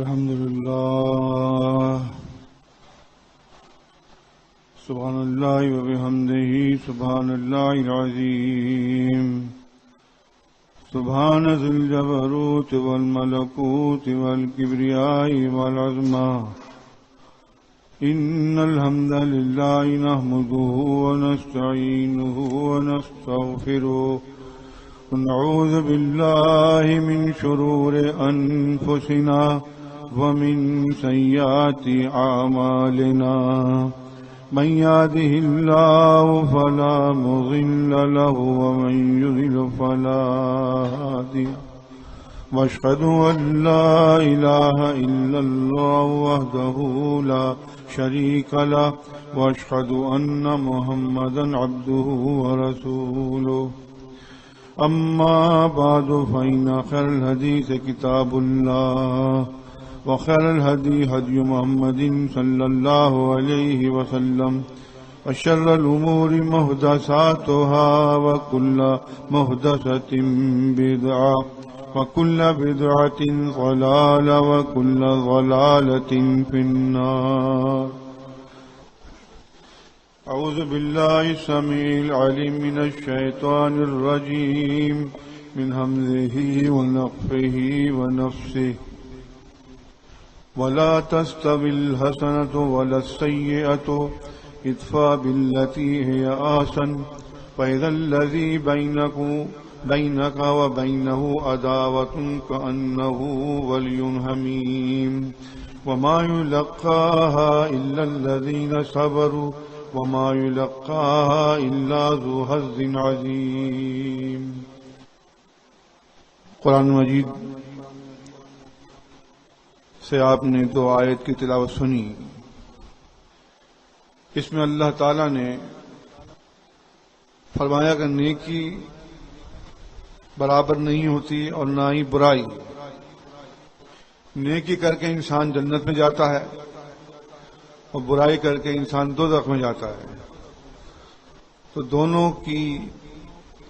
الحمد لله سبحان الله وبحمده سبحان الله العظيم سبحان ذي الجبروت والملكوت والكبرياء والعظمة إن الحمد لله نحمده ونستعينه ونستغفره ونعوذ بالله من شرور أنفسنا ومن سيئات أعمالنا من يهده الله فلا مضل له ومن يضلل فلا هادي وأشهد أن لا إله إلا الله وحده لا شريك له وأشهد أن محمدا عبده ورسوله أما بعد فإن خير الحديث كتاب الله وخير الهدي هدي محمد صلى الله عليه وسلم وشر الأمور محدثاتها وكل محدثة بدعة وكل بدعة ضلالة وكل ضلالة في النار. أعوذ بالله السميع العليم من الشيطان الرجيم من همزه ونفخه ونفسه ولا تستوي الحسنة ولا السيئة ادفع بالتي هي أحسن فإذا الذي بينك وبينه عداوة كأنه ولي حميم وما يلقاها إلا الذين صبروا وما يلقاها إلا ذو حظ عظيم. قرآن مجید سے آپ نے دو آیت کی تلاوت سنی. اس میں اللہ تعالی نے فرمایا کہ نیکی برابر نہیں ہوتی اور نہ ہی برائی. نیکی کر کے انسان جنت میں جاتا ہے اور برائی کر کے انسان دوزخ میں جاتا ہے. تو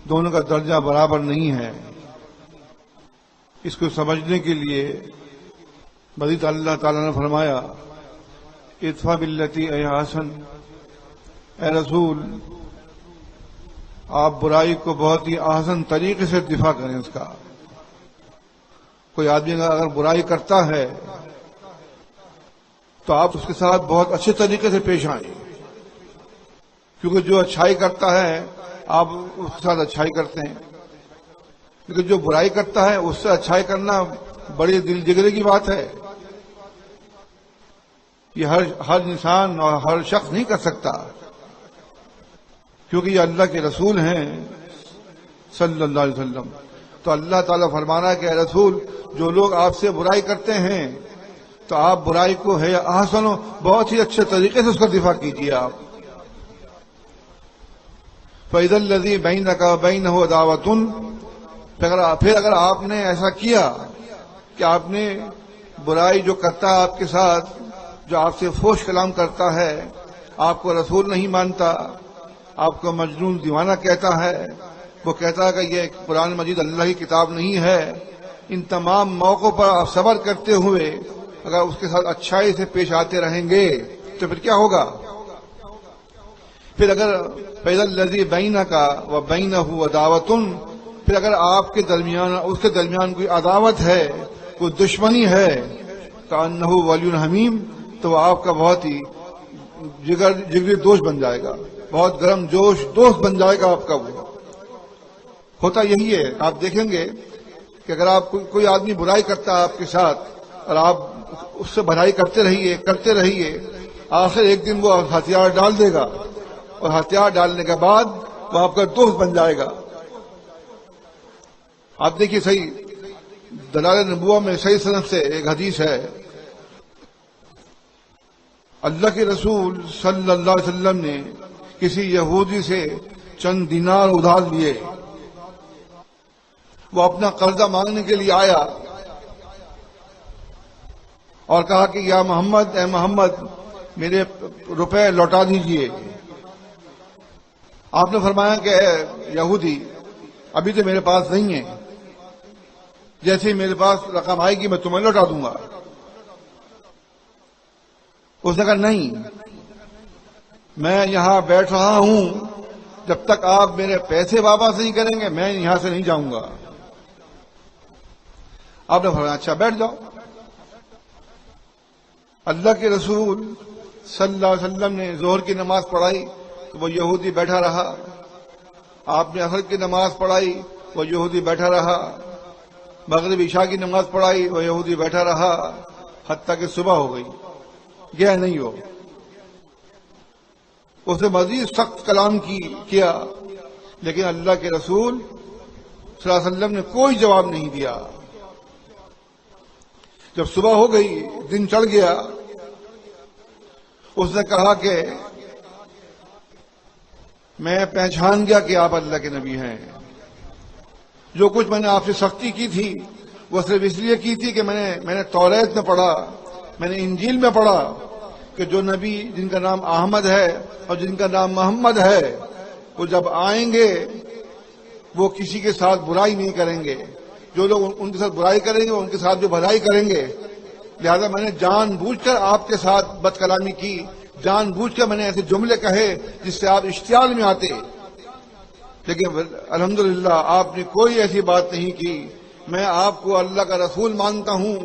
دونوں کا درجہ برابر نہیں ہے. اس کو سمجھنے کے لیے مزید اللہ تعالیٰ نے فرمایا ادفع باللتی اے حسن، اے رسول آپ برائی کو بہت ہی احسن طریقے سے دفاع کریں. اس کا کوئی آدمی اگر برائی کرتا ہے تو آپ اس کے ساتھ بہت اچھے طریقے سے پیش آئیں، کیونکہ جو اچھائی کرتا ہے آپ اس کے ساتھ اچھائی کرتے ہیں، لیکن جو برائی کرتا ہے اس سے اچھائی کرنا بڑی دل جگرے کی بات ہے. یہ ہر انسان اور ہر شخص نہیں کر سکتا، کیونکہ یہ اللہ کے رسول ہیں صلی اللہ علیہ وسلم. تو اللہ تعالیٰ فرمانا ہے کہ اے رسول جو لوگ آپ سے برائی کرتے ہیں تو آپ برائی کو ہے احسن بہت ہی اچھے طریقے سے اس کا دفاع کیجیے. آپ فَإِذَا الَّذِي بَيْنَكَ وَبَيْنَهُ عَدَاوَةٌ، پھر اگر آپ نے ایسا کیا کہ آپ نے برائی جو کرتا ہے آپ کے ساتھ، جو آپ سے فحش کلام کرتا ہے، آپ کو رسول نہیں مانتا، آپ کو مجنون دیوانہ کہتا ہے، وہ کہتا ہے کہ یہ قرآن مجید اللہ کی کتاب نہیں ہے، ان تمام موقعوں پر آپ صبر کرتے ہوئے اگر اس کے ساتھ اچھائی سے پیش آتے رہیں گے تو پھر کیا ہوگا؟ پھر اگر فَإِذَا الَّذِي بَيْنَكَ وَبَيْنَهُ عَدَاوَةٌ، پھر اگر آپ کے درمیان اس کے درمیان کوئی عداوت ہے، کوئی دشمنی ہے، كَأَنَّهُ وَلِيٌّ حَمِيمٌ، تو وہ آپ کا بہت ہی جگری دوست بن جائے گا، بہت گرم جوش دوست بن جائے گا آپ کا. وہ ہوتا یہی ہے. آپ دیکھیں گے کہ اگر آپ کوئی آدمی برائی کرتا ہے آپ کے ساتھ اور آپ اس سے بھلائی کرتے رہیے، آخر ایک دن وہ ہتھیار ڈال دے گا اور ہتھیار ڈالنے کے بعد وہ آپ کا دوست بن جائے گا. آپ دیکھیے صحیح دلائل نبوہ میں صحیح سند سے ایک حدیث ہے، اللہ کے رسول صلی اللہ علیہ وسلم نے کسی یہودی سے چند دینار ادھار لیے. وہ اپنا قرضہ مانگنے کے لیے آیا اور کہا کہ یا محمد، اے محمد میرے روپے لوٹا دیجئے. آپ نے فرمایا کہ اے یہودی ابھی تو میرے پاس نہیں ہے، جیسے ہی میرے پاس رقم آئے گی میں تمہیں لوٹا دوں گا. اس نے کہا نہیں، میں یہاں بیٹھ رہا ہوں جب تک آپ میرے پیسے واپس نہیں کریں گے میں یہاں سے نہیں جاؤں گا۔ آپ نے فرمایا اچھا بیٹھ جاؤ۔ اللہ کے رسول صلی اللہ علیہ وسلم نے ظہر کی نماز پڑھائی تو وہ یہودی بیٹھا رہا، آپ نے عصر کی نماز پڑھائی وہ یہودی بیٹھا رہا، مغرب عشاء کی نماز پڑھائی وہ یہودی بیٹھا رہا، حتیٰ کہ صبح ہو گئی، گیا نہیں ہو۔ اس نے مزید سخت کلام کیا لیکن اللہ کے رسول صلی اللہ علیہ وسلم نے کوئی جواب نہیں دیا۔ جب صبح ہو گئی، دن چڑھ گیا، اس نے کہا کہ میں پہچان گیا کہ آپ اللہ کے نبی ہیں۔ جو کچھ میں نے آپ سے سختی کی تھی وہ صرف اس لیے کی تھی کہ میں نے توریت میں پڑھا، میں نے انجیل میں پڑھا کہ جو نبی جن کا نام احمد ہے اور جن کا نام محمد ہے وہ جب آئیں گے وہ کسی کے ساتھ برائی نہیں کریں گے، جو لوگ ان کے ساتھ برائی کریں گے ان کے ساتھ جو بھلائی کریں گے، لہذا میں نے جان بوجھ کر آپ کے ساتھ بد کلامی کی، جان بوجھ کر میں نے ایسے جملے کہے جس سے آپ اشتعال میں آتے، لیکن الحمدللہ آپ نے کوئی ایسی بات نہیں کی۔ میں آپ کو اللہ کا رسول مانتا ہوں،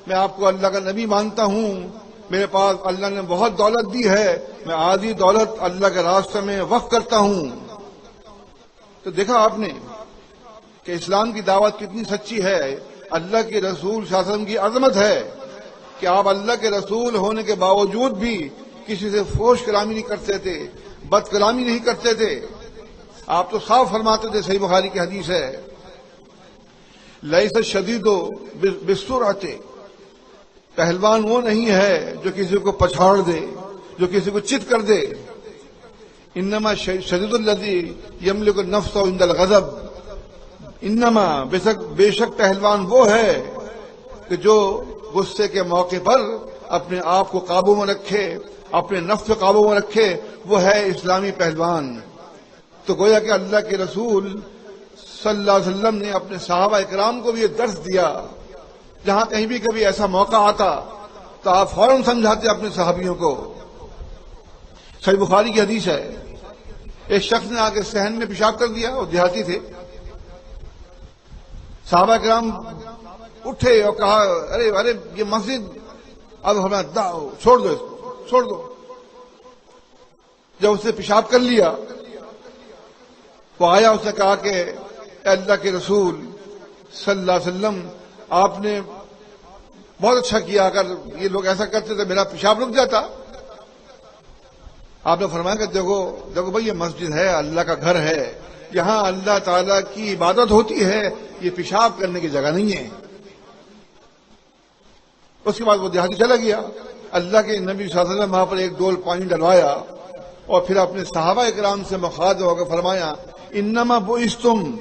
میں آپ کو اللہ کا نبی مانتا ہوں، میرے پاس اللہ نے بہت دولت دی ہے، میں آدھی دولت اللہ کے راستے میں وقف کرتا ہوں۔ تو دیکھا آپ نے کہ اسلام کی دعوت کتنی سچی ہے، اللہ کے رسول صلی اللہ علیہ وسلم کی عظمت ہے کہ آپ اللہ کے رسول ہونے کے باوجود بھی کسی سے فحش کلامی نہیں کرتے تھے، بد کلامی نہیں کرتے تھے۔ آپ تو صاف فرماتے تھے، صحیح بخاری کی حدیث ہے، لیس الشدید بالسرعۃ، پہلوان وہ نہیں ہے جو کسی کو پچھاڑ دے، جو کسی کو چت کر دے، انما شدید الذی یملک النفس عند الغضب، انما بے شک پہلوان وہ ہے کہ جو غصے کے موقع پر اپنے آپ کو قابو میں رکھے، اپنے نفس کو قابو میں رکھے، وہ ہے اسلامی پہلوان۔ تو گویا کہ اللہ کے رسول صلی اللہ علیہ وسلم نے اپنے صحابہ اکرام کو بھی یہ درس دیا، جہاں کہیں بھی کبھی ایسا موقع آتا تو آپ فوراً سمجھاتے اپنے صحابیوں کو۔ صحیح بخاری کی حدیث ہے، ایک شخص نے آگے صحن میں پیشاب کر دیا، وہ دیہاتی تھے، صحابہ اکرام اٹھے اور کہا ارے یہ مسجد، اب ہمیں چھوڑ دو، اس کو چھوڑ دو۔ جب اس نے پیشاب کر لیا وہ آیا، اس نے کہا کہ اے اللہ کے رسول صلی اللہ علیہ وسلم، آپ نے بہت اچھا کیا، اگر یہ لوگ ایسا کرتے تو میرا پیشاب رک جاتا۔ آپ نے فرمایا کہ دیکھو بھائی، یہ مسجد ہے، اللہ کا گھر ہے، یہاں اللہ تعالیٰ کی عبادت ہوتی ہے، یہ پیشاب کرنے کی جگہ نہیں ہے۔ اس کے بعد وہ دیہاتی چلا گیا، اللہ کے نبی صلی اللہ علیہ وسلم وہاں پر ایک ڈول پانی ڈلوایا اور پھر اپنے صحابہ اکرام سے مخاطب ہو کر فرمایا، انما بعثتم،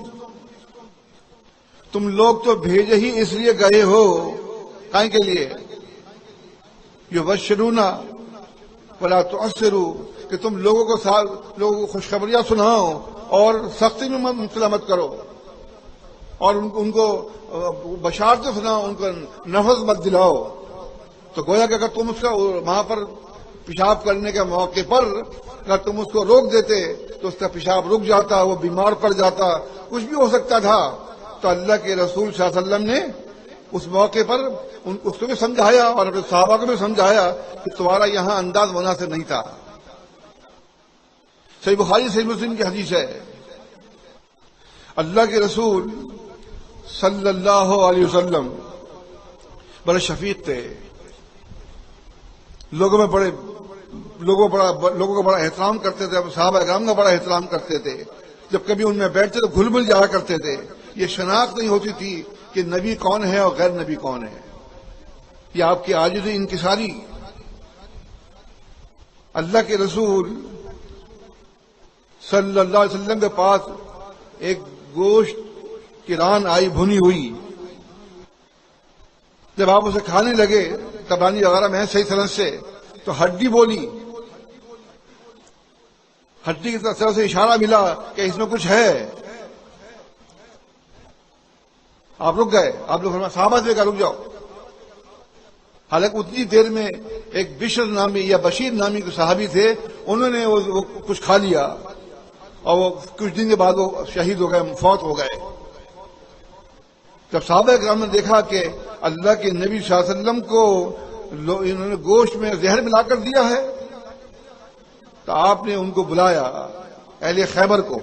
تم لوگ تو بھیجے ہی اس لیے گئے ہو، کائیں کے لیے، یبشرون ولا تعسروا، کہ تم لوگوں کو خوشخبریاں سناؤ اور سختی میں مبتلا مت کرو، اور ان کو بشارتیں سناؤ، ان کو نفس مت دلاؤ۔ تو گویا کہ اگر تم اس کا وہاں پر پیشاب کرنے کے موقع پر اگر تم اس کو روک دیتے تو اس کا پیشاب رک جاتا، وہ بیمار پڑ جاتا، کچھ بھی ہو سکتا تھا۔ تو اللہ کے رسول صلی اللہ علیہ وسلم نے اس موقع پر اس کو بھی سمجھایا اور اپنے صحابہ کو بھی سمجھایا کہ تمہارا یہاں انداز مناسب نہیں تھا۔ صحیح بخاری صحیح مسلم کی حدیث ہے، اللہ کے رسول صلی اللہ علیہ وسلم بڑے شفیق تھے، لوگوں کا بڑا احترام کرتے تھے، صحابہ اکرام کا بڑا احترام کرتے تھے، جب کبھی ان میں بیٹھتے تو گھل مل جایا کرتے تھے، یہ شناخت نہیں ہوتی تھی کہ نبی کون ہے اور غیر نبی کون ہے، یہ آپ کی عاجزی انکساری۔ اللہ کے رسول صلی اللہ علیہ وسلم کے پاس ایک گوشت کی ران آئی بھنی ہوئی، جب آپ اسے کھانے لگے تبانی وغیرہ میں صحیح طرح سے تو ہڈی بولی، ہڈی کی طرف سے اشارہ ملا کہ اس میں کچھ ہے۔ آپ رک گئے، آپ لوگ صحابہ سے کہا رک جاؤ، حالانکہ اتنی دیر میں ایک بشر نامی یا بشیر نامی کے صحابی تھے، انہوں نے وہ کچھ کھا لیا اور وہ کچھ دن کے بعد وہ شہید ہو گئے، فوت ہو گئے۔ جب صحابہ کرام نے دیکھا کہ اللہ کے نبی صلی اللہ علیہ وسلم کو انہوں نے گوشت میں زہر ملا کر دیا ہے، تو آپ نے ان کو بلایا، اہل خیبر کو۔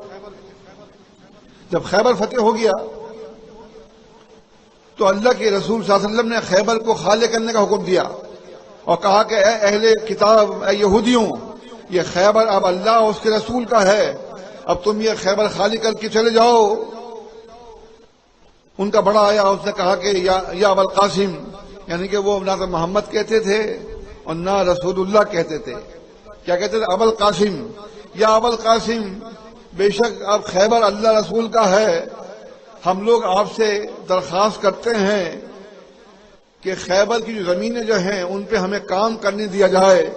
جب خیبر فتح ہو گیا تو اللہ کے رسول صلی اللہ علیہ وسلم نے خیبر کو خالے کرنے کا حکم دیا اور کہا کہ اے اہل کتاب، اے یہودیوں، یہ خیبر اب اللہ اور اس کے رسول کا ہے، اب تم یہ خیبر خالی کر کے چلے جاؤ۔ ان کا بڑا آیا، اس نے کہا کہ یا ابا القاسم، یعنی کہ وہ نہ تو محمد کہتے تھے اور نہ رسول اللہ کہتے تھے، کیا کہتے تھے؟ ابا القاسم، یا ابا القاسم، بے شک اب خیبر اللہ رسول کا ہے، ہم لوگ آپ سے درخواست کرتے ہیں کہ خیبر کی جو زمینیں جو ہیں ان پہ ہمیں کام کرنے دیا جائے،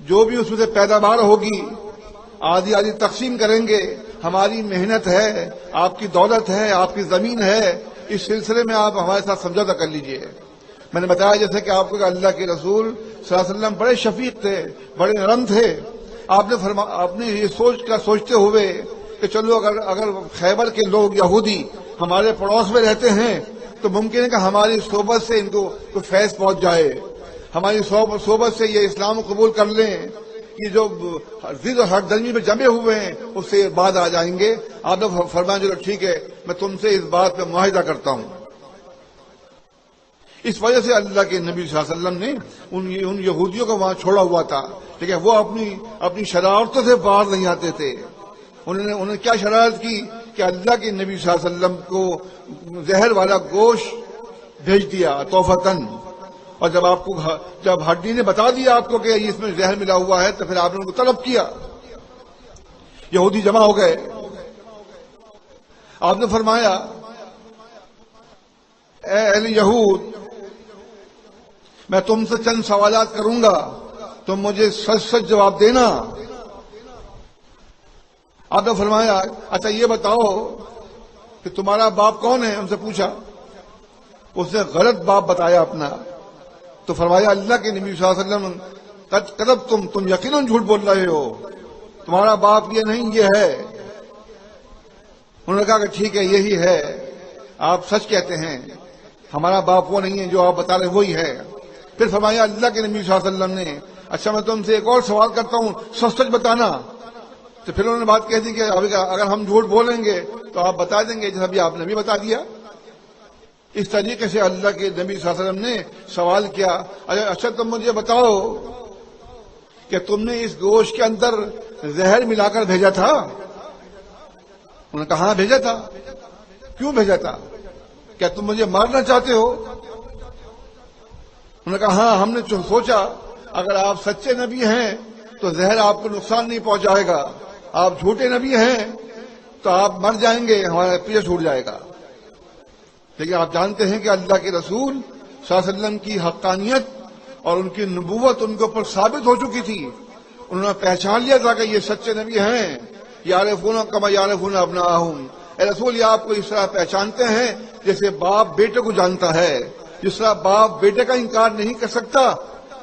جو بھی اس میں سے پیداوار ہوگی آدھی آدھی تقسیم کریں گے، ہماری محنت ہے، آپ کی دولت ہے، آپ کی زمین ہے، اس سلسلے میں آپ ہمارے ساتھ سمجھوتا کر لیجئے۔ میں نے بتایا جیسے کہ آپ کو کہ اللہ کے رسول صلی اللہ علیہ وسلم بڑے شفیق تھے، بڑے نرم تھے۔ آپ نے یہ سوچتے ہوئے کہ چلو اگر خیبر کے لوگ یہودی ہمارے پڑوس میں رہتے ہیں تو ممکن ہے کہ ہماری صحبت سے ان کو کوئی فیض پہنچ جائے، ہماری صحبت سے یہ اسلام قبول کر لیں، یہ جو ضد و حق درمی میں جمے ہوئے ہیں اس سے بعد آ جائیں گے۔ آپ نے فرمایا چلو ٹھیک ہے، میں تم سے اس بات پہ معاہدہ کرتا ہوں۔ اس وجہ سے اللہ کے نبی صلی اللہ علیہ وسلم نے ان یہودیوں کو وہاں چھوڑا ہوا تھا، لیکن وہ اپنی شرارتوں سے باہر نہیں آتے تھے۔ انہوں نے کیا شرارت کی کہ اللہ کے نبی صلی اللہ علیہ وسلم کو زہر والا گوشت بھیج دیا توفتاً، اور جب ہڈی نے بتا دیا آپ کو کہ اس میں زہر ملا ہوا ہے تو پھر آپ نے ان کو طلب کیا۔ یہودی جمع ہو گئے، آپ نے فرمایا اے اہل یہود، میں تم سے چند سوالات کروں گا، تم مجھے سچ سچ جواب دینا۔ آپ نے فرمایا اچھا یہ بتاؤ کہ تمہارا باپ کون ہے؟ ان سے پوچھا، اس نے غلط باپ بتایا اپنا، تو فرمایا اللہ کے نبی صلی اللہ علیہ وسلم قد کذبتم، تم یقیناً جھوٹ بول رہے ہو، تمہارا باپ یہ نہیں یہ ہے۔ انہوں نے کہا کہ ٹھیک ہے یہی ہے، آپ سچ کہتے ہیں، ہمارا باپ وہ نہیں ہے جو آپ بتا رہے وہی ہے۔ پھر فرمایا اللہ کے نبی صلی اللہ علیہ وسلم نے اچھا میں تم سے ایک اور سوال کرتا ہوں، سچ سچ بتانا۔ تو پھر انہوں نے بات کہہ دی کہ اگر ہم جھوٹ بولیں گے تو آپ بتا دیں گے جیسا بھی آپ نے بھی بتا دیا۔ اس طریقے سے اللہ کے نبی صلی اللہ علیہ وسلم نے سوال کیا، اچھا تم مجھے بتاؤ کہ تم نے اس گوشت کے اندر زہر ملا کر بھیجا تھا؟ انہوں نے کہا ہاں بھیجا تھا۔ کیوں بھیجا تھا؟ کیا تم مجھے مارنا چاہتے ہو؟ انہوں نے کہا ہاں، ہم نے سوچا اگر آپ سچے نبی ہیں تو زہر آپ کو نقصان نہیں پہنچائے گا، آپ جھوٹے نبی ہیں تو آپ مر جائیں گے، ہمارا پیٹ چھوٹ جائے گا۔ لیکن آپ جانتے ہیں کہ اللہ کے رسول صلی اللہ علیہ وسلم کی حقانیت اور ان کی نبوت ان کے اوپر ثابت ہو چکی تھی، انہوں نے پہچان لیا تھا کہ یہ سچے نبی ہیں۔ یعرفون کما یعرفون ابناءہم، اے رسول یہ آپ کو اس طرح پہچانتے ہیں جیسے باپ بیٹے کو جانتا ہے، جس طرح باپ بیٹے کا انکار نہیں کر سکتا،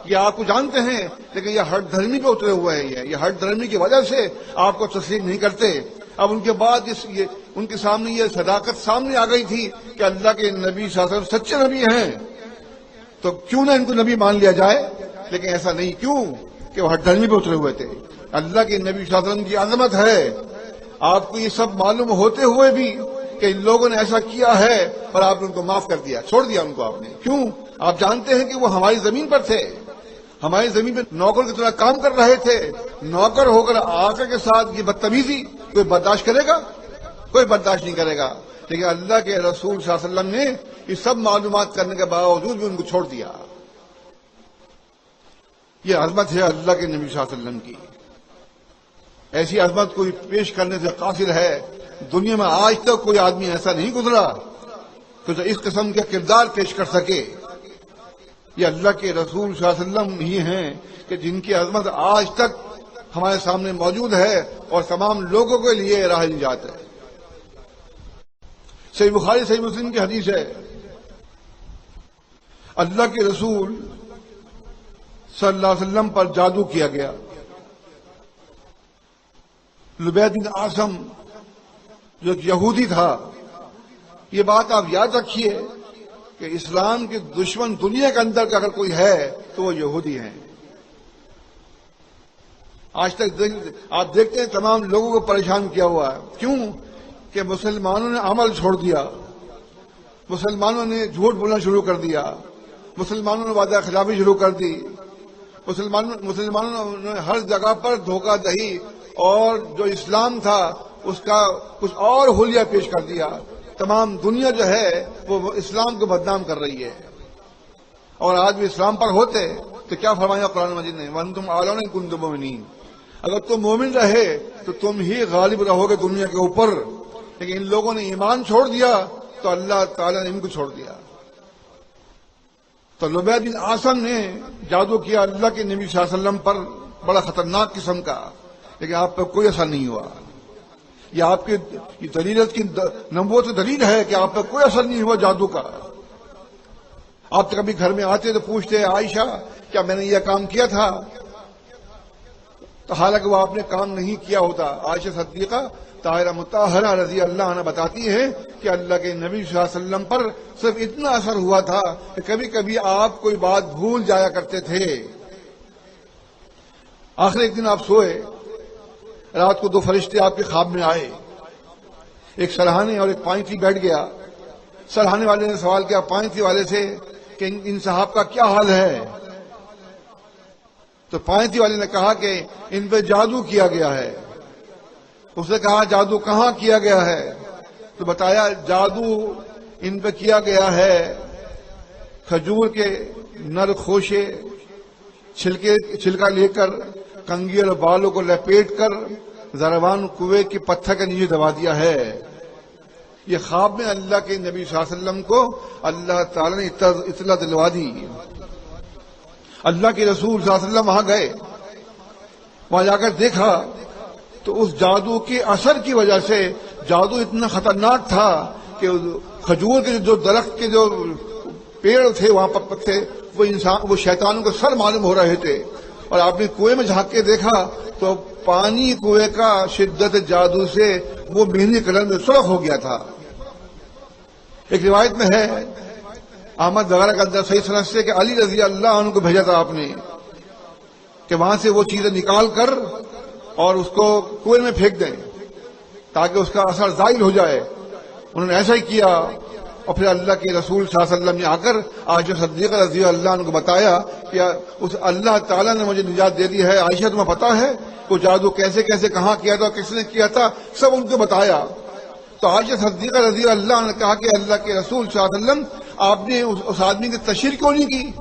یہ آپ کو جانتے ہیں، لیکن یہ ہٹ دھرمی پہ اترے ہوئے ہیں، یہ ہٹ دھرمی کی وجہ سے آپ کو تسلیم نہیں کرتے۔ اب ان کے بعد ان کے سامنے یہ صداقت سامنے آ گئی تھی کہ اللہ کے نبی صلی اللہ علیہ وسلم سچے نبی ہیں، تو کیوں نہ ان کو نبی مان لیا جائے۔ لیکن ایسا نہیں، کیوں کہ وہ ہٹ دھرمی پہ اترے ہوئے تھے۔ اللہ کے نبی صلی اللہ علیہ وسلم کی عظمت ہے، آپ کو یہ سب معلوم ہوتے ہوئے بھی کہ ان لوگوں نے ایسا کیا ہے اور آپ نے ان کو معاف کر دیا، چھوڑ دیا ان کو آپ نے۔ کیوں؟ آپ جانتے ہیں کہ وہ ہماری زمین پر تھے، ہماری زمین پہ نوکر کی طرح کام کر رہے تھے، نوکر ہو کر آقا کے ساتھ یہ بدتمیزی کوئی برداشت کرے گا؟ کوئی برداشت نہیں کرے گا۔ لیکن اللہ کے رسول صلی اللہ علیہ وسلم نے یہ سب معلومات کرنے کے باوجود بھی ان کو چھوڑ دیا۔ یہ عظمت ہے اللہ کے نبی صلی اللہ علیہ وسلم کی، ایسی عظمت کوئی پیش کرنے سے قاصر ہے۔ دنیا میں آج تک کوئی آدمی ایسا نہیں گزرا کہ جو اس قسم کے کردار پیش کر سکے۔ یہ اللہ کے رسول صلی اللہ علیہ وسلم ہی ہیں کہ جن کی عظمت آج تک ہمارے سامنے موجود ہے اور تمام لوگوں کے لیے راہ نجات ہے۔ صحیح بخاری صحیح مسلم کی حدیث ہے، اللہ کے رسول صلی اللہ علیہ وسلم پر جادو کیا گیا. لبید بن عاصم جو ایک یہودی تھا، یہ بات آپ یاد رکھیے کہ اسلام کے دشمن دنیا کے اندر کا اگر کوئی ہے تو وہ یہودی ہیں. آج تک آپ دیکھتے ہیں تمام لوگوں کو پریشان کیا ہوا ہے. کیوں؟ کہ مسلمانوں نے عمل چھوڑ دیا، مسلمانوں نے جھوٹ بولنا شروع کر دیا، مسلمانوں نے وعدہ خلافی شروع کر دی، مسلمانوں نے ہر جگہ پر دھوکہ دہی اور جو اسلام تھا اس کا کچھ اور حلیہ پیش کر دیا. تمام دنیا جو ہے وہ اسلام کو بدنام کر رہی ہے. اور آج بھی اسلام پر ہوتے تو کیا فرمایا قرآن مجید نے؟ وَأَنْتُمْ أَعْلَوْنَ إِن كُنتُم مُؤْمِنِينَ. اگر تم مومن رہے تو تم ہی غالب رہو گے دنیا کے اوپر. لیکن ان لوگوں نے ایمان چھوڑ دیا تو اللہ تعالیٰ نے ان کو چھوڑ دیا. تو لبید بن عاصم نے جادو کیا اللہ کے نبی صلی اللہ علیہ وسلم پر، بڑا خطرناک قسم کا، لیکن آپ پر کوئی اثر نہیں ہوا. یہ آپ کی دلیلت کی نبوت دلیل ہے کہ آپ پر کوئی اثر نہیں ہوا جادو کا. آپ تو کبھی گھر میں آتے تو پوچھتے عائشہ کیا میں نے یہ کام کیا تھا؟ تو حالانکہ وہ آپ نے کام نہیں کیا ہوتا. عائشہ صدیقہ طاہرہ مطہرہ رضی اللہ عنہ بتاتی ہے کہ اللہ کے نبی صلی اللہ علیہ وسلم پر صرف اتنا اثر ہوا تھا کہ کبھی کبھی آپ کوئی بات بھول جایا کرتے تھے. آخر ایک دن آپ سوئے، رات کو دو فرشتے آپ کے خواب میں آئے، ایک سرہانے اور ایک پائنتی بیٹھ گیا. سرہانے والے نے سوال کیا پائنتی والے سے کہ ان صاحب کا کیا حال ہے؟ تو پائنتی والے نے کہا کہ ان پہ جادو کیا گیا ہے. اس نے کہا جادو کہاں کیا گیا ہے؟ تو بتایا جادو ان پہ کیا گیا ہے کھجور کے نر خوشے چھلکا لے کر کنگھی اور بالوں کو لپیٹ کر زروان کنویں کے پتھر کے نیچے دبا دیا ہے. یہ خواب میں اللہ کے نبی صلی اللہ علیہ وسلم کو اللہ تعالی نے اطلاع دلوا دی. اللہ کے رسول صلی اللہ علیہ وسلم وہاں گئے، وہاں جا کر دیکھا تو اس جادو کے اثر کی وجہ سے جادو اتنا خطرناک تھا کہ کھجور کے جو درخت کے جو پیڑ تھے وہاں پر تھے وہ شیطانوں کے سر معلوم ہو رہے تھے. اور آپ نے کنویں میں جھانک کے دیکھا تو پانی کنویں کا شدت جادو سے وہ مہندی کلر میں سرخ ہو گیا تھا. ایک روایت میں ہے احمد وغیرہ کا اندر صحیح سند سے کہ علی رضی اللہ عنہ کو بھیجا تھا آپ نے کہ وہاں سے وہ چیزیں نکال کر اور اس کو کنویں میں پھینک دیں تاکہ اس کا اثر زائل ہو جائے. انہوں نے ایسا ہی کیا اور پھر اللہ کے رسول صلی اللہ علیہ وسلم نے آ کر عائشہ صدیقہ رضی اللہ عنہ کو بتایا کہ اس اللہ تعالیٰ نے مجھے نجات دے دی ہے. عائشہ تمہیں پتا ہے وہ جادو کیسے کیسے کہاں کیا تھا، کس نے کیا تھا، سب ان کو بتایا. تو عائشہ صدیقہ رضی اللہ عنہ نے کہا کہ اللہ کے رسول صلی اللہ علیہ وسلم آپ نے اس آدمی کی تشہیر کیوں نہیں کی؟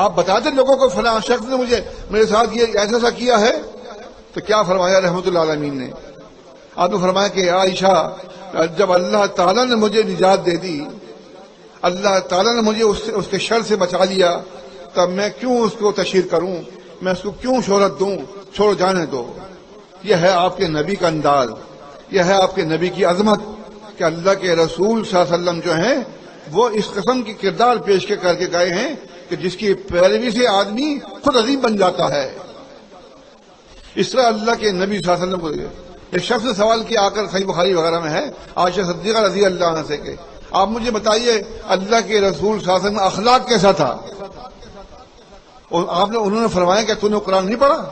آپ بتاتے لوگوں کو فلاں شخص نے میرے ساتھ یہ ایسا کیا ہے. تو کیا فرمایا رحمت اللہ عالمین نے؟ آپ نے فرمایا کہ عائشہ جب اللہ تعالیٰ نے مجھے نجات دے دی، اللہ تعالیٰ نے مجھے اس کے شر سے بچا لیا، تب میں کیوں اس کو تشہیر کروں، میں اس کو کیوں شہرت دوں؟ چھوڑ جانے دو. یہ ہے آپ کے نبی کا انداز، یہ ہے آپ کے نبی کی عظمت کہ اللہ کے رسول صلی اللہ علیہ وسلم جو ہیں وہ اس قسم کی کردار پیش کر کے گئے ہیں کہ جس کی پیروی سے آدمی خود عظیم بن جاتا ہے. اس طرح اللہ کے نبی صلی اللہ علیہ وسلم کو ایک شخص نے سوال کیا آ کر صحیح بخاری وغیرہ میں ہے عائشہ صدیقہ رضی اللہ عنہ سے کہ آپ مجھے بتائیے اللہ کے رسول صلی اللہ علیہ وسلم کا اخلاق کیسا تھا؟ انہوں نے فرمایا کہ تو نے قرآن نہیں پڑھا؟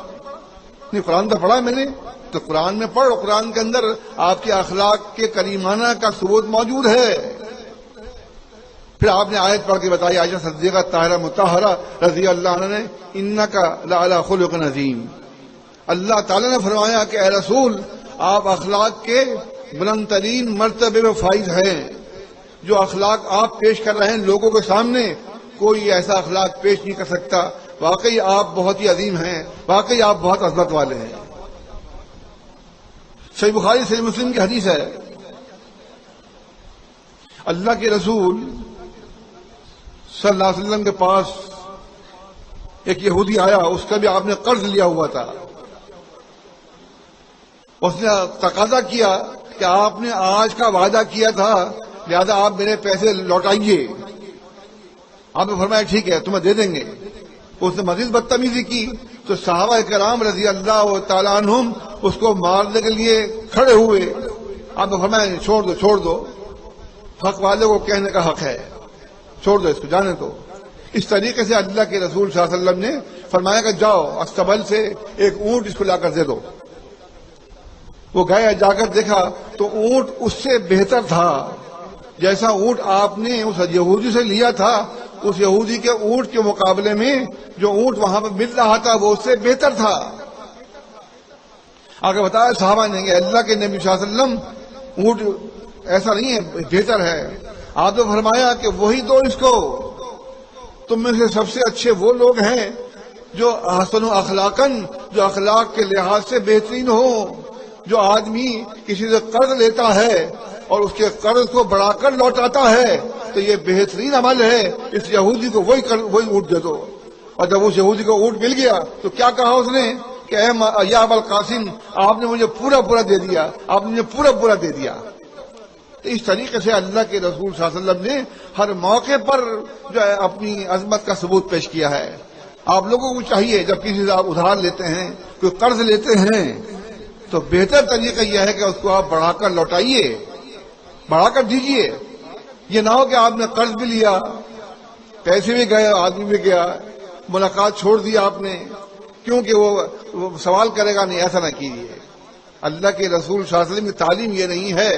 نہیں، قرآن تو پڑھا میں نے. تو قرآن میں پڑھ، قرآن کے اندر آپ کے اخلاق کے کریمانہ کا ثبوت موجود ہے. پھر آپ نے آیت پڑھ کے بتائی عائشہ صدیقہ طاہرہ مطہرہ رضی اللہ عنہ نے انکا لعلی خلق عظیم. اللہ تعالیٰ نے فرمایا کہ اے رسول آپ اخلاق کے بلند ترین مرتبے میں فائز ہیں. جو اخلاق آپ پیش کر رہے ہیں لوگوں کے سامنے کوئی ایسا اخلاق پیش نہیں کر سکتا. واقعی آپ بہت ہی عظیم ہیں، واقعی آپ بہت عظمت والے ہیں. صحیح بخاری صحیح مسلم کی حدیث ہے اللہ کے رسول صلی اللہ علیہ وسلم کے پاس ایک یہودی آیا، اس کا بھی آپ نے قرض لیا ہوا تھا. اس نے تقاضا کیا کہ آپ نے آج کا وعدہ کیا تھا لہذا آپ میرے پیسے لوٹائیے. آپ نے فرمایا ٹھیک ہے تمہیں دے دیں گے. اس نے مزید بدتمیزی کی تو صحابہ کرام رضی اللہ تعالیٰ عنہم اس کو مارنے کے لیے کھڑے ہوئے. آپ نے فرمایا چھوڑ دو حق والے کو کہنے کا حق ہے, چھوڑ دو اس کو, جانے دو. اس طریقے سے اللہ کے رسول صلی اللہ علیہ وسلم نے فرمایا کہ جاؤ استبل سے ایک اونٹ اس کو لا کر دے دو. وہ گئے, جا کر دیکھا تو اونٹ اس سے بہتر تھا. جیسا اونٹ آپ نے اس یہودی سے لیا تھا, اس یہودی کے اونٹ کے مقابلے میں جو اونٹ وہاں پہ مل رہا تھا وہ اس سے بہتر تھا. آگے بتایا صحابہ نے کہ اللہ کے نبی صلی اللہ علیہ وسلم اونٹ ایسا نہیں ہے, بہتر ہے. آپ نے فرمایا کہ وہی دو اس کو. تم میں سے سب سے اچھے وہ لوگ ہیں جو احسن اخلاقاً, جو اخلاق کے لحاظ سے بہترین ہو. جو آدمی کسی سے قرض لیتا ہے اور اس کے قرض کو بڑھا کر لوٹاتا ہے تو یہ بہترین عمل ہے. اس یہودی کو وہی اونٹ دے دو. اور جب اس یہودی کو اونٹ مل گیا تو کیا کہا اس نے کہ اے یا ابا القاسم, آپ نے مجھے پورا دے دیا, آپ نے مجھے پورا دے دیا. تو اس طریقے سے اللہ کے رسول صلی اللہ علیہ وسلم نے ہر موقع پر جو ہے اپنی عظمت کا ثبوت پیش کیا ہے. آپ لوگوں کو چاہیے جب کسی سے آپ ادھار لیتے ہیں, کوئی قرض لیتے ہیں, تو بہتر طریقہ یہ ہے کہ اس کو آپ بڑھا کر لوٹائیے, بڑھا کر دیجیے. یہ نہ ہو کہ آپ نے قرض بھی لیا, پیسے بھی گئے, آدمی بھی گیا, ملاقات چھوڑ دیا آپ نے کیونکہ وہ سوال کرے گا. نہیں, ایسا نہ کیجیے. اللہ کے رسول صلی اللہ علیہ وسلم کی تعلیم یہ نہیں ہے.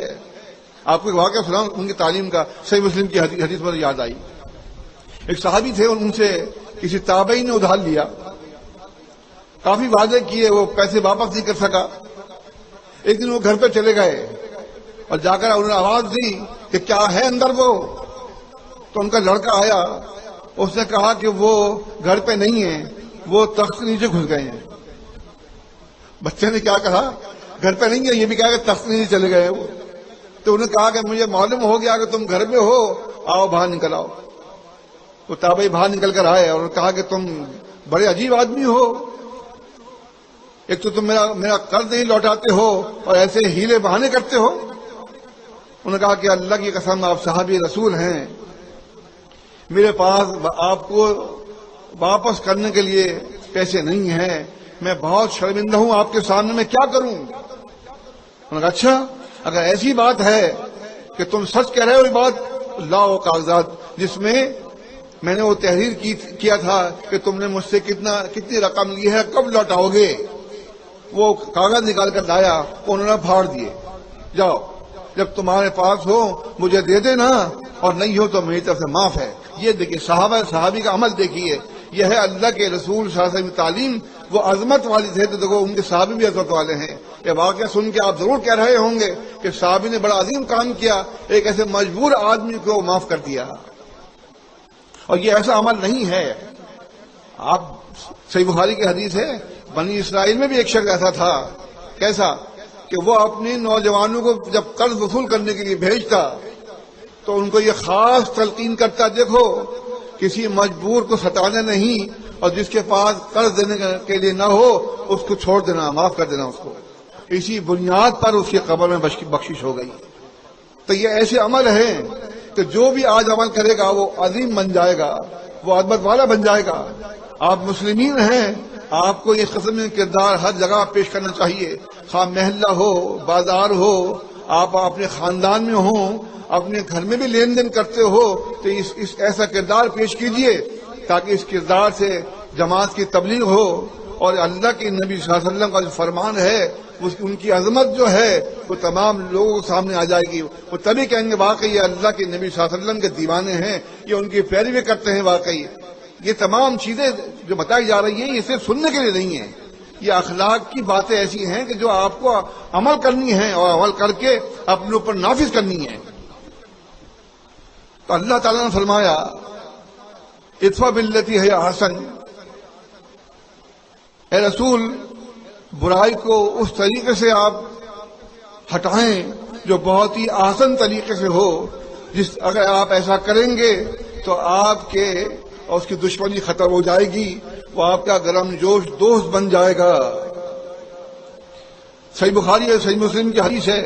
آپ کو ایک واقعہ سناؤں ان کی تعلیم کا, صحیح مسلم کی حدیث مجھے یاد آئی. ایک صحابی تھے, ان سے کسی تابعی نے ادھار لیا, کافی وعدے کیے, وہ پیسے واپس نہیں کر سکا. ایک دن وہ گھر پہ چلے گئے اور جا کر انہوں نے آواز دی کہ کیا ہے اندر وہ. تو ان کا لڑکا آیا, اس نے کہا کہ وہ گھر پہ نہیں ہے, وہ تخت کے نیچے گھس گئے ہیں. بچے نے کیا کہا, گھر پہ نہیں ہے, یہ بھی کہا کہ تخت کے نیچے چلے گئے وہ. تو انہوں نے کہا کہ مجھے معلوم ہو گیا کہ تم گھر میں ہو, آؤ باہر نکل آؤ. وہ تابعی باہر نکل کر آئے اور کہا کہ تم بڑے عجیب آدمی ہو, ایک تو تم میرا قرض نہیں لوٹاتے ہو اور ایسے ہیلے بہانے کرتے ہو. انہوں نے کہا کہ اللہ کی قسم آپ صحابی رسول ہیں, میرے پاس آپ کو واپس کرنے کے لیے پیسے نہیں ہیں, میں بہت شرمندہ ہوں آپ کے سامنے, میں کیا کروں. انہوں نے کہا اچھا اگر ایسی بات ہے کہ تم سچ کہہ رہے ہو, یہ بات لاؤ کاغذات جس میں میں نے وہ تحریر کیا تھا کہ تم نے مجھ سے کتنی رقم لی ہے, کب لوٹاؤ گے. وہ کاغذ نکال کر لایا, انہوں نے پھاڑ دیے. جاؤ جب تمہارے پاس ہو مجھے دے دینا, اور نہیں ہو تو میری طرف سے معاف ہے. یہ دیکھیے صحابی کا عمل دیکھیے, یہ ہے اللہ کے رسول صلی اللہ علیہ وسلم کی تعلیم. وہ عظمت والی تھے تو دیکھو ان کے صحابی بھی عظمت والے ہیں. یہ واقعہ سن کے آپ ضرور کہہ رہے ہوں گے کہ صحابی نے بڑا عظیم کام کیا, ایک ایسے مجبور آدمی کو معاف کر دیا. اور یہ ایسا عمل نہیں ہے. آپ صحیح بخاری کی حدیث ہے, بنی اسرائیل میں بھی ایک شخص ایسا تھا. کیسا کہ وہ اپنے نوجوانوں کو جب قرض وصول کرنے کے لیے بھیجتا تو ان کو یہ خاص تلقین کرتا, دیکھو کسی مجبور کو ستانا نہیں, اور جس کے پاس قرض دینے کے لیے نہ ہو اس کو چھوڑ دینا, معاف کر دینا اس کو. اسی بنیاد پر اس کے قبر میں بخشش ہو گئی. تو یہ ایسے عمل ہیں کہ جو بھی آج عمل کرے گا وہ عظیم بن جائے گا, وہ عظمت والا بن جائے گا. آپ مسلمین ہیں, آپ کو یہ قسم میں کردار ہر جگہ پیش کرنا چاہیے, خواہ محلہ ہو, بازار ہو, آپ اپنے خاندان میں ہوں, اپنے گھر میں بھی لین دین کرتے ہو تو اس ایسا کردار پیش کیجئے تاکہ اس کردار سے جماعت کی تبلیغ ہو. اور اللہ کے نبی صلی اللہ علیہ وسلم کا جو فرمان ہے ان کی عظمت جو ہے وہ تمام لوگوں کے سامنے آ جائے گی. وہ تبھی کہیں گے واقعی یہ اللہ کے نبی صلی اللہ علیہ وسلم کے دیوانے ہیں, یہ ان کی پیروی کرتے ہیں. واقعی یہ تمام چیزیں جو بتائی جا رہی ہیں یہ صرف سننے کے لیے نہیں ہیں, یہ اخلاق کی باتیں ایسی ہیں کہ جو آپ کو عمل کرنی ہیں اور عمل کر کے اپنے اوپر نافذ کرنی ہے. تو اللہ تعالیٰ نے فرمایا ادفع باللتی ہی احسن, اے رسول برائی کو اس طریقے سے آپ ہٹائیں جو بہت ہی آسان طریقے سے ہو. اگر آپ ایسا کریں گے تو آپ کے اور اس کی دشمنی ختم ہو جائے گی, وہ آپ کا گرم جوش دوست بن جائے گا. صحیح بخاری ہے, صحیح مسلم کی حدیث ہے,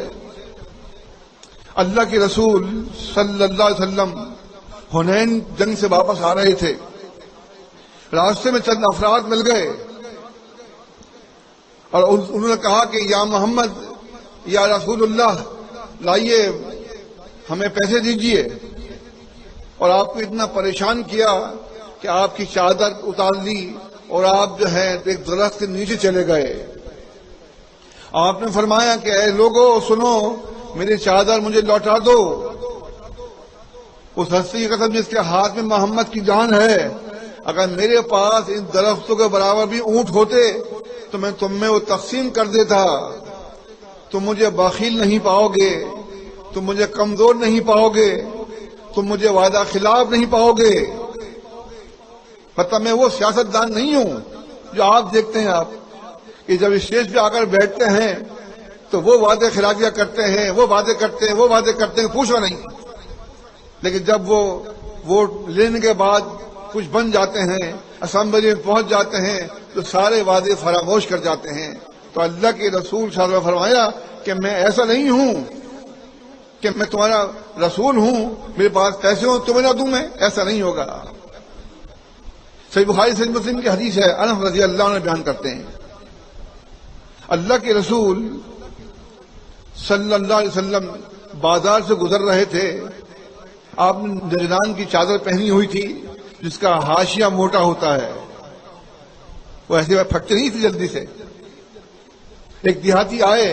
اللہ کے رسول صلی اللہ علیہ وسلم حنین جنگ سے واپس آ رہے تھے، راستے میں چند افراد مل گئے اور انہوں نے کہا کہ یا محمد، یا رسول اللہ، لائیے ہمیں پیسے دیجئے، اور آپ کو اتنا پریشان کیا کہ آپ کی چادر اتار لی اور آپ جو ہے ایک درخت کے نیچے چلے گئے۔ آپ نے فرمایا کہ اے لوگو سنو، میری چادر مجھے لوٹا دو۔ اس ہستی کی قسم جس کے ہاتھ میں محمد کی جان ہے، اگر میرے پاس ان درختوں کے برابر بھی اونٹ ہوتے تو میں تم میں وہ تقسیم کر دیتا۔ تم مجھے بخیل نہیں پاؤ گے، تم مجھے کمزور نہیں پاؤ گے، تم مجھے وعدہ خلاف نہیں پاؤ گے۔ مطلب میں وہ سیاستدان نہیں ہوں جو آپ دیکھتے ہیں آپ کہ جب اسٹیج پہ آ کر بیٹھتے ہیں تو وہ وعدے خلافیاں کرتے ہیں، وہ وعدے کرتے ہیں، وہ وعدے کرتے ہیں، پوچھو نہیں، لیکن جب وہ ووٹ لینے کے بعد کچھ بن جاتے ہیں، اسمبلی میں پہنچ جاتے ہیں تو سارے وعدے فراموش کر جاتے ہیں۔ تو اللہ کے رسول صلی اللہ علیہ وسلم نے فرمایا کہ میں ایسا نہیں ہوں کہ میں تمہارا رسول ہوں، میرے پاس پیسے ہوں تمہیں نہ دوں، میں ایسا نہیں ہوگا۔ صحیح بخاری صحیح مسلم کی حدیث ہے، انس رضی اللہ عنہ بیان کرتے ہیں اللہ کے رسول صلی اللہ علیہ وسلم بازار سے گزر رہے تھے، آپ نے نجران کی چادر پہنی ہوئی تھی جس کا حاشیہ موٹا ہوتا ہے، وہ ایسے پھٹتی نہیں تھی جلدی سے۔ ایک دیہاتی آئے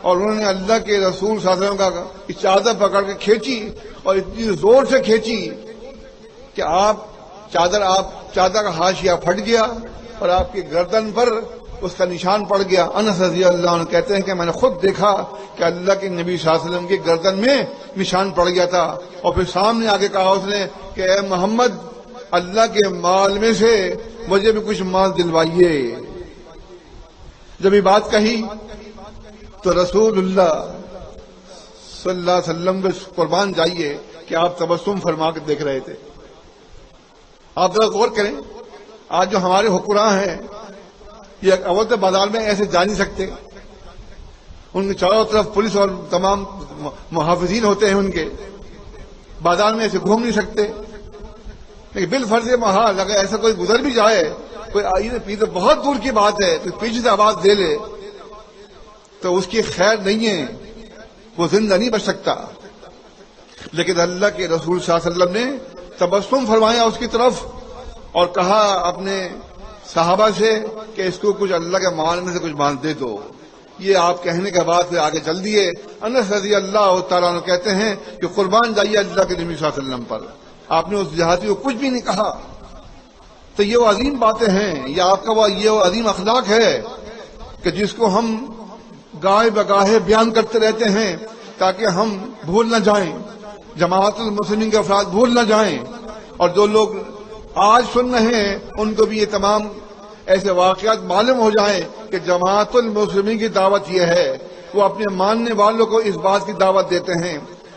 اور انہوں نے اللہ کے رسول صلی اللہ علیہ وسلم کا چادر پکڑ کے کھینچی اور اتنی زور سے کھینچی کہ چادر کا حاشیہ پھٹ گیا اور آپ کی گردن پر اس کا نشان پڑ گیا۔ انس رضی اللہ عنہ کہتے ہیں کہ میں نے خود دیکھا کہ اللہ کے نبی صلی اللہ علیہ وسلم کی گردن میں نشان پڑ گیا تھا، اور پھر سامنے آگے کہا اس نے کہ اے محمد، اللہ کے مال میں سے مجھے بھی کچھ مال دلوائیے۔ جب یہ بات کہی تو رسول اللہ صلی اللہ علیہ وسلم پہ قربان جائیے کہ آپ تبسم فرما کے دیکھ رہے تھے۔ آپ ذرا غور کریں، آج جو ہمارے حکمراں ہیں یہ اول بازار میں ایسے جا نہیں سکتے، ان کے چاروں طرف پولیس اور تمام محافظین ہوتے ہیں، ان کے بازار میں ایسے گھوم نہیں سکتے، لیکن بالفرض محال اگر ایسا کوئی گزر بھی جائے، کوئی آئینے پیچھے بہت دور کی بات ہے تو پیچھے سے آواز دے لے تو اس کی خیر نہیں ہے، وہ زندہ نہیں بچ سکتا۔ لیکن اللہ کے رسول صلی اللہ علیہ وسلم نے تبسم فرمایا اس کی طرف اور کہا اپنے صحابہ سے کہ اس کو کچھ اللہ کے مال میں سے کچھ مال دے دو۔ یہ آپ کہنے کے بعد پھر آگے چل دیے۔ انس رضی اللہ تعالیٰ عنہ کہتے ہیں کہ قربان جائیے اللہ کے نبی صلی اللہ علیہ وسلم پر، آپ نے اس دیہاتی کو کچھ بھی نہیں کہا۔ تو یہ وہ عظیم باتیں ہیں، یہ آپ کا یہ وہ عظیم اخلاق ہے کہ جس کو ہم گاہے بگاہے بیان کرتے رہتے ہیں تاکہ ہم بھول نہ جائیں، جماعت المسلمین کے افراد بھول نہ جائیں، اور جو لوگ آج سن رہے ہیں ان کو بھی یہ تمام ایسے واقعات معلوم ہو جائیں کہ جماعت المسلمین کی دعوت یہ ہے، وہ اپنے ماننے والوں کو اس بات کی دعوت دیتے ہیں،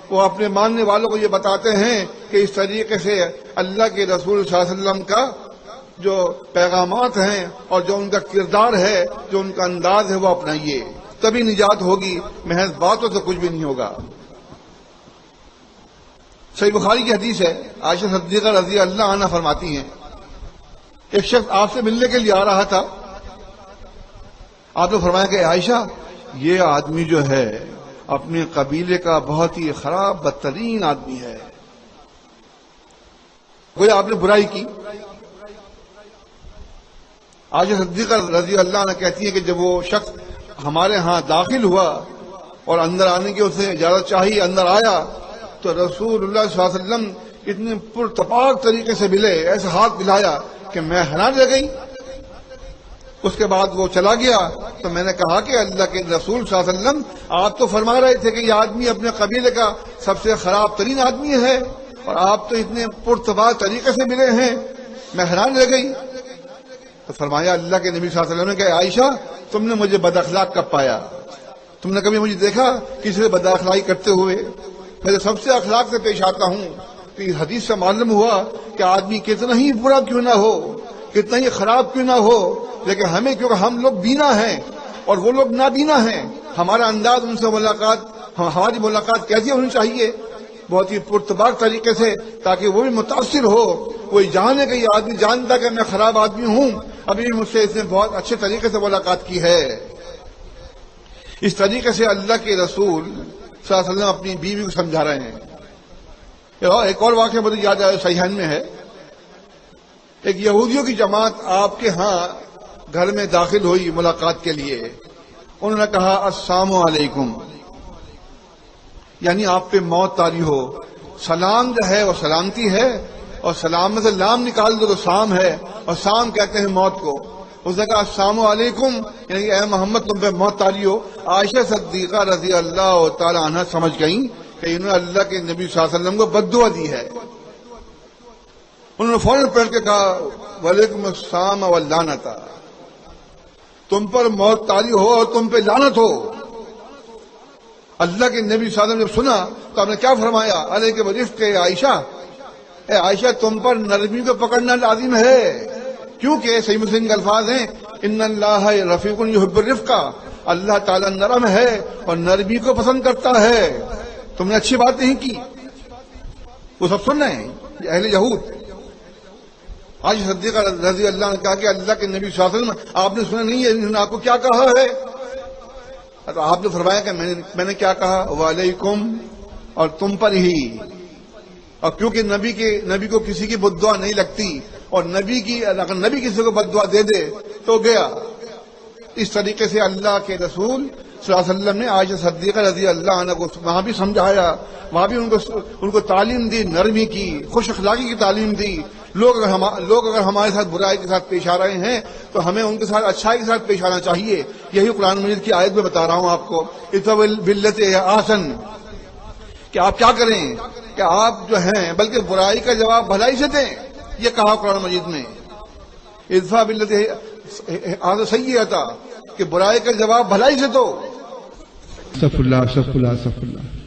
وہ اپنے ماننے والوں کو یہ بتاتے ہیں کہ اس طریقے سے اللہ کے رسول صلی اللہ علیہ وسلم کا جو پیغامات ہیں اور جو ان کا کردار ہے، جو ان کا انداز ہے، وہ اپنائیے، تبھی نجات ہوگی، محض باتوں سے کچھ بھی نہیں ہوگا۔ صحیح بخاری کی حدیث ہے، عائشہ صدیقہ رضی اللہ عنہا فرماتی ہیں ایک شخص آپ سے ملنے کے لیے آ رہا تھا، آپ نے فرمایا کہ عائشہ یہ آدمی جو ہے اپنے قبیلے کا بہت ہی خراب بدترین آدمی ہے، کوئی آپ نے برائی کی۔ عائشہ صدیقہ رضی اللہ عنہ کہتی ہے کہ جب وہ شخص ہمارے ہاں داخل ہوا اور اندر آنے کی اسے اجازت چاہی، اندر آیا تو رسول اللہ صلی اللہ علیہ وسلم اتنے پرتپاک طریقے سے ملے، ایسے ہاتھ ملایا کہ میں حیران رہ گئی۔ اس کے بعد وہ چلا گیا تو میں نے کہا کہ اللہ کے رسول صلی اللہ علیہ وسلم آپ تو فرما رہے تھے کہ یہ آدمی اپنے قبیلے کا سب سے خراب ترین آدمی ہے اور آپ تو اتنے پرتپاک طریقے سے ملے ہیں، میں حیران رہ گئی۔ تو فرمایا اللہ کے نبی صلی اللہ علیہ وسلم نے کہ عائشہ تم نے مجھے بد اخلاق کب پایا؟ تم نے کبھی مجھے دیکھا کسی سے بد اخلاقی کرتے ہوئے؟ میں سب سے اخلاق سے پیش آتا ہوں۔ تو اس حدیث سے معلوم ہوا کہ آدمی کتنا ہی برا کیوں نہ ہو، کتنا ہی خراب کیوں نہ ہو، لیکن ہمیں کیونکہ ہم لوگ بینا ہیں اور وہ لوگ نابینا ہیں، ہمارا انداز ان سے ہماری ملاقات کیسی ہونی چاہیے؟ بہت ہی پرتباک طریقے سے، تاکہ وہ بھی متاثر ہو، وہ جانے کہ یہ آدمی جانتا کہ میں خراب آدمی ہوں، ابھی مجھ سے اس نے بہت اچھے طریقے سے ملاقات کی ہے۔ اس طریقے سے اللہ کے رسول صلی اللہ علیہ وسلم اپنی بیوی کو سمجھا رہے ہیں۔ ایک اور واقعہ مجھے یاد آیا، صحیحین میں ہے، ایک یہودیوں کی جماعت آپ کے ہاں گھر میں داخل ہوئی ملاقات کے لیے۔ انہوں نے کہا السلام علیکم، یعنی آپ پہ موت طاری ہو۔ سلام جو ہے وہ سلامتی ہے، اور سلام میں سے لام نکال دو تو سام ہے، اور سام کہتے ہیں موت کو۔ اس نے کہا السلام علیکم، یعنی اے محمد تم پہ موت طاری ہو۔ عائشہ صدیقہ رضی اللہ تعالی عنہ سمجھ گئیں کہ انہوں نے اللہ کے نبی صلی اللہ علیہ وسلم کو بد دعا دی ہے۔ انہوں نے فوراً پلٹ کے کہا وعلیکم السلام واللعنت، تم پر موت طاری ہو اور تم پہ لعنت ہو۔ اللہ کے نبی صلی اللہ علیہ وسلم جب سنا تو آپ نے کیا فرمایا؟ علیک برفق عائشہ، اے عائشہ تم پر نرمی کو پکڑنا لازم ہے، کیونکہ صحیح مسلم کے الفاظ ہیں ان اللہ رفیق یحب الرفق، اللہ تعالیٰ نرم ہے اور نرمی کو پسند کرتا ہے۔ تم نے اچھی بات نہیں کی۔ وہ سب سن رہے ہیں اہل یہود۔ آج صدیقہ رضی اللہ عنہ نے کہا کہ اللہ کے نبی صلی اللہ علیہ وسلم آپ نے سنا نہیں ہے انہوں نے آپ کو کیا کہا ہے؟ تو آپ نے فرمایا کہ میں نے کیا کہا؟ وعلیکم، اور تم پر ہی۔ اور کیونکہ نبی کو کسی کی بد دعا نہیں لگتی، اور اگر نبی کسی کو بد دعا دے دے تو گیا۔ اس طریقے سے اللہ کے رسول صلی اللہ علیہ وسلم نے عائشہ صدیقہ رضی اللہ عنہ کو وہاں بھی سمجھایا، وہاں بھی ان کو تعلیم دی، نرمی کی، خوش اخلاقی کی تعلیم دی۔ لوگ اگر ہمارے ساتھ برائی کے ساتھ پیش آ رہے ہیں تو ہمیں ان کے ساتھ اچھائی کے ساتھ پیش آنا چاہیے۔ یہی قرآن مجید کی آیت میں بتا رہا ہوں آپ کو، ادفع باللتی احسن، کہ آپ کیا کریں کہ آپ جو ہیں بلکہ برائی کا جواب بھلائی سے دیں، یہ کہا قرآن مجید میں، ادفع باللتی احسن سیئۃ، کہ برائی کا جواب بھلائی سے دو۔ استغفر اللہ استغفر اللہ استغفر اللہ۔